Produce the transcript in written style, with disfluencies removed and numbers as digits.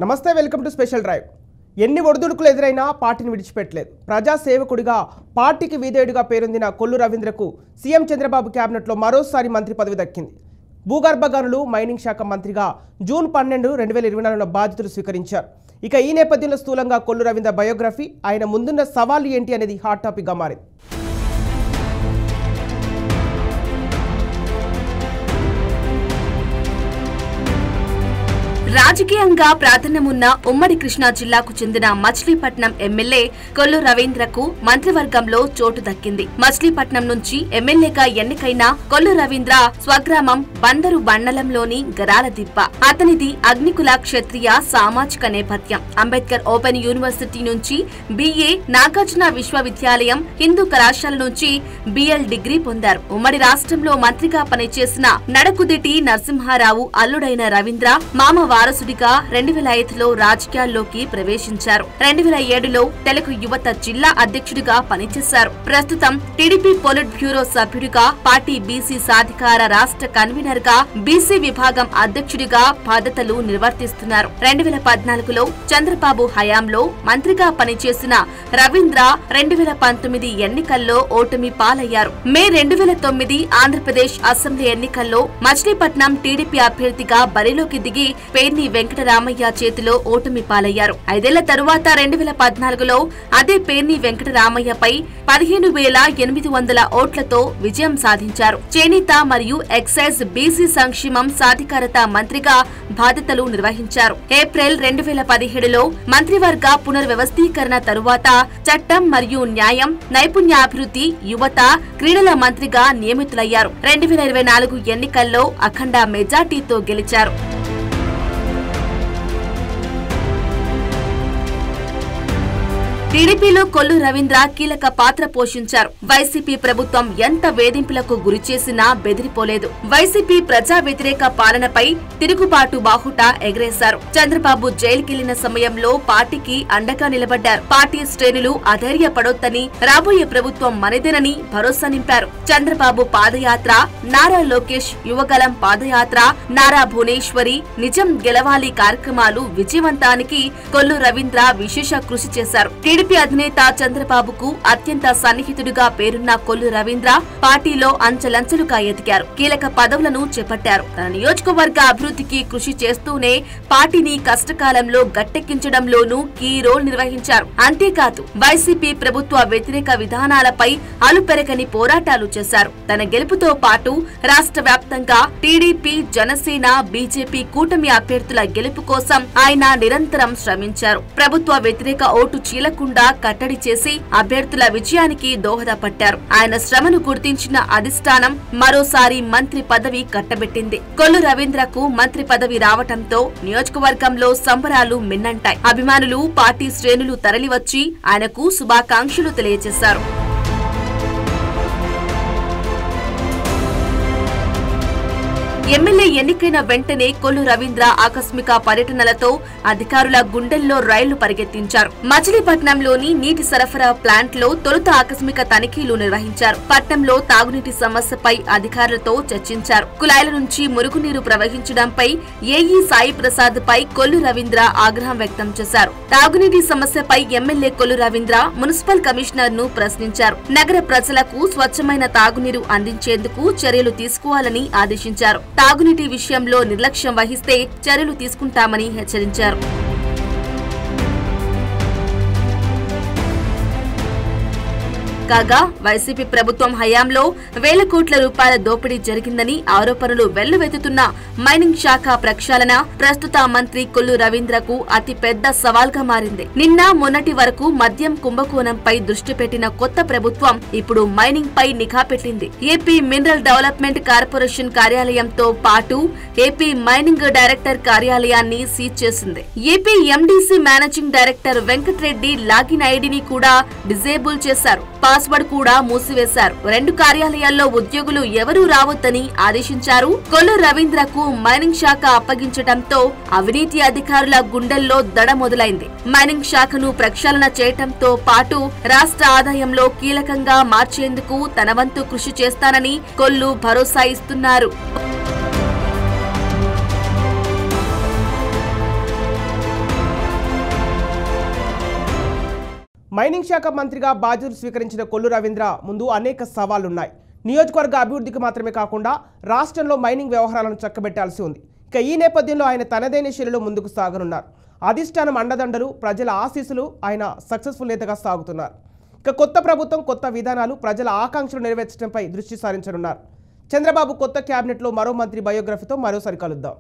నమస్తే, welcome to special drive. ఎన్ని ఒడిదుడుకులు ఎదురైనా పార్టీని విడిచిపెట్టలేదు. ప్రజాసేవకుడిగా పార్టీకి విధేయుడిగా పేరొందిన కొల్లు రవీంద్రకు సీఎం చంద్రబాబు క్యాబినెట్లో మరోసారి మంత్రి పదవి దక్కింది. భూగర్భ గనులు మైనింగ్ శాఖ మంత్రిగా జూన్ 12, 2024 బాధ్యతలు స్వీకరించారు. ఇక ఈ నేపథ్యంలో స్థూలంగా కొల్లు రవీంద్ర బయోగ్రఫీ, ఆయన ముందున్న సవాళ్లు ఏంటి అనేది హాట్ టాపిక్గా మారింది. రాజకీయంగా ప్రాధాన్యమున్న ఉమ్మడి కృష్ణా జిల్లాకు చెందిన మచిలీపట్నం ఎమ్మెల్యే కొల్లు రవీంద్రకు మంత్రివర్గంలో చోటు దక్కింది. మచిలీపట్నం నుంచి ఎమ్మెల్యేగా ఎన్నికైన కొల్లు రవీంద్ర స్వగ్రామం బందరు మండలంలోని గరాలదిబ్బ. అతనిది అగ్నికుల క్షత్రియ సామాజిక నేపథ్యం. అంబేద్కర్ ఓపెన్ యూనివర్సిటీ నుంచి BA, నాగార్జున విశ్వవిద్యాలయం, హిందూ కళాశాల నుంచి BL డిగ్రీ పొందారు. ఉమ్మడి రాష్ట్రంలో మంత్రిగా పనిచేసిన నడకుదిటి నరసింహారావు అల్లుడైన రవీంద్ర మామ వారసుడిగా 2005లో రాజకీయాల్లోకి ప్రవేశించారు. 2007లో తెలుగు యువత జిల్లా అధ్యక్షుడిగా పనిచేశారు. ప్రస్తుతం టీడీపీ పొలిట్ బ్యూరో సభ్యుడిగా, పార్టీ బీసీ సాధికార రాష్ట్ర కన్వీనర్ గా, బీసీ విభాగం అధ్యక్షుడిగా బాధ్యతలు నిర్వర్తిస్తున్నారు. 2014లో చంద్రబాబు హయాంలో మంత్రిగా పనిచేసిన రవీంద్ర 2019 ఎన్నికల్లో ఓటమి పాలయ్యారు. మే 2009 ఆంధ్రప్రదేశ్ అసెంబ్లీ ఎన్నికల్లో మచిలీపట్నం టీడీపీ అభ్యర్థిగా బరిలోకి దిగి పేర్ని వెంకటరామయ్య చేతిలో ఓటమి పాలయ్యారు. 5 ఏళ్ల తరువాత 2014లో అదే పేర్ని వెంకటరామయ్యపై 15,800 ఓట్లతో విజయం సాధించారు. చేనేత మరియు ఎక్సైజ్, బీసీ సంక్షేమం, సాధికారత మంత్రిగా బాధ్యతలు నిర్వహించారు. ఏప్రిల్ 2017లో మంత్రివర్గ పునర్వ్యవస్థీకరణ తరువాత చట్టం మరియు న్యాయం, నైపుణ్యాభివృద్ధి, యువత, క్రీడల మంత్రిగా నియమితులయ్యారు. 2024 ఎన్నికల్లో అఖండ మెజార్టీతో గెలిచారు. టీడీపీలో కొల్లు రవీంద్ర కీలక పాత్ర పోషించారు. వైసీపీ ప్రభుత్వం ఎంత వేధింపులకు గురిచేసినా బెదిరిపోలేదు. వైసీపీ ప్రజా వ్యతిరేక పాలనపై తిరుగుబాటు బాహుట ఎగరేశారు. చంద్రబాబు జైలుకెళ్లిన సమయంలో పార్టీకి అండగా నిలబడ్డారు. పార్టీ శ్రేణులు అధైర్యపడొద్దని, రాబోయే ప్రభుత్వం మనదేనని భరోసా నింపారు. చంద్రబాబు పాదయాత్ర, నారా లోకేష్ యువగలం పాదయాత్ర, నారా భువనేశ్వరి నిజం గెలవాలి కార్యక్రమాలు విజయవంతానికి కొల్లు రవీంద్ర విశేష కృషి చేశారు. టీడీపీ అధినేత చంద్రబాబుకు అత్యంత సన్నిహితుడిగా పేరున్న కొల్లు రవీంద్ర పార్టీలో అంచెలంచెలుగా ఎదిగారు. కీలక పదవులను చేపట్టారు. తన నియోజకవర్గ అభివృద్ధికి కృషి చేస్తూనే పార్టీని కష్టకాలంలో గట్టెక్కించడంలోనూ కీ రోల్ నిర్వహించారు. అంతేకాదు వైసీపీ ప్రభుత్వ వ్యతిరేక విధానాలపై అలుపెరగని పోరాటాలు చేశారు. తన గెలుపుతో పాటు రాష్ట్ర వ్యాప్తంగా టీడీపీ, జనసేన, బీజేపీ కూటమి అభ్యర్థుల గెలుపు కోసం ఆయన నిరంతరం శ్రమించారు. ప్రభుత్వ వ్యతిరేక ఓటు చీలకుండా కట్టడి చేసి అభ్యర్థుల విజయానికి దోహదపడ్డారు. ఆయన శ్రమను గుర్తించిన అధిష్టానం మరోసారి మంత్రి పదవి కట్టబెట్టింది. కొల్లు రవీంద్రకు మంత్రి పదవి రావటంతో నియోజకవర్గంలో సంబరాలు మిన్నంటాయి. అభిమానులు, పార్టీ శ్రేణులు తరలివచ్చి ఆయనకు శుభాకాంక్షలు తెలియజేశారు. ఎమ్మెల్యే ఎన్నికైన వెంటనే కొల్లు రవీంద్ర ఆకస్మిక పర్యటనలతో అధికారుల గుండెల్లో రైళ్లు పరిగెత్తించారు. మచిలీపట్నంలోని నీటి సరఫరా ప్లాంట్ లో తొలుత ఆకస్మిక తనిఖీలు నిర్వహించారు. పట్నంలో తాగునీటి సమస్యపై అధికారులతో చర్చించారు. కుళాయిల నుంచి మురుగునీరు ప్రవహించడంపై ఏఈ సాయి ప్రసాద్ పై కొల్లు రవీంద్ర ఆగ్రహం వ్యక్తం చేశారు. తాగునీటి సమస్యపై MLA Kollu Ravindra municipal commissioner ను ప్రశ్నించారు. నగర ప్రజలకు స్వచ్ఛమైన తాగునీరు అందించేందుకు చర్యలు తీసుకోవాలని ఆదేశించారు. తాగునీటి విషయంలో నిర్లక్ష్యం వహిస్తే చర్యలు తీసుకుంటామని హెచ్చరించారు. కాగా వైసీపీ ప్రభుత్వం హయాంలో వేల కోట్ల రూపాయల దోపిడీ జరిగిందని ఆరోపణలు వెల్లువెత్తుతున్న మైనింగ్ శాఖ ప్రక్షాళన ప్రస్తుత మంత్రి కొల్లు రవీంద్రకు అతి పెద్ద సవాల్గా మారింది. నిన్న మొన్నటి వరకు మద్యం కుంభకోణంపై దృష్టి పెట్టిన కొత్త ప్రభుత్వం ఇప్పుడు మైనింగ్ పై నిఘా పెట్టింది. ఏపీ మినరల్ డెవలప్మెంట్ కార్పొరేషన్ కార్యాలయంతో పాటు ఏపీ మైనింగ్ డైరెక్టర్ కార్యాలయాన్ని సీజ్ చేసింది. AP MDC managing director Venkatareddy login ఐడిని కూడా డిజేబుల్ చేశారు. పాస్వర్డ్ కూడా మూసివేశారు. 2 కార్యాలయాల్లో ఉద్యోగులు ఎవరూ రావద్దని ఆదేశించారు. కొల్లు రవీంద్రకు మైనింగ్ శాఖ అప్పగించడంతో అవినీతి అధికారుల గుండెల్లో దడ మొదలైంది. మైనింగ్ శాఖను ప్రక్షాళన చేయటంతో పాటు రాష్ట్ర ఆదాయంలో కీలకంగా మార్చేందుకు తన వంతు కృషి చేస్తానని కొల్లు భరోసా ఇస్తున్నారు. మైనింగ్ శాఖ మంత్రిగా బాధ్యతలు స్వీకరించిన కొల్లు రవీంద్ర ముందు అనేక సవాళ్లున్నాయి. నియోజకవర్గ అభివృద్ధికి మాత్రమే కాకుండా రాష్ట్రంలో మైనింగ్ వ్యవహారాలను చక్కబెట్టాల్సి ఉంది. ఇక ఈ నేపథ్యంలో ఆయన తనదైన శైలిలో ముందుకు సాగనున్నారు. అధిష్టానం అండదండలు, ప్రజల ఆశీస్సులు ఆయన సక్సెస్ఫుల్ నేతగా సాగుతున్నారు. ఇక కొత్త ప్రభుత్వం, కొత్త విధానాలు, ప్రజల ఆకాంక్షలు నెరవేర్చడంపై దృష్టి సారించనున్నారు. చంద్రబాబు కొత్త క్యాబినెట్లో మరో మంత్రి బయోగ్రఫీతో మరోసారి కలుద్దాం.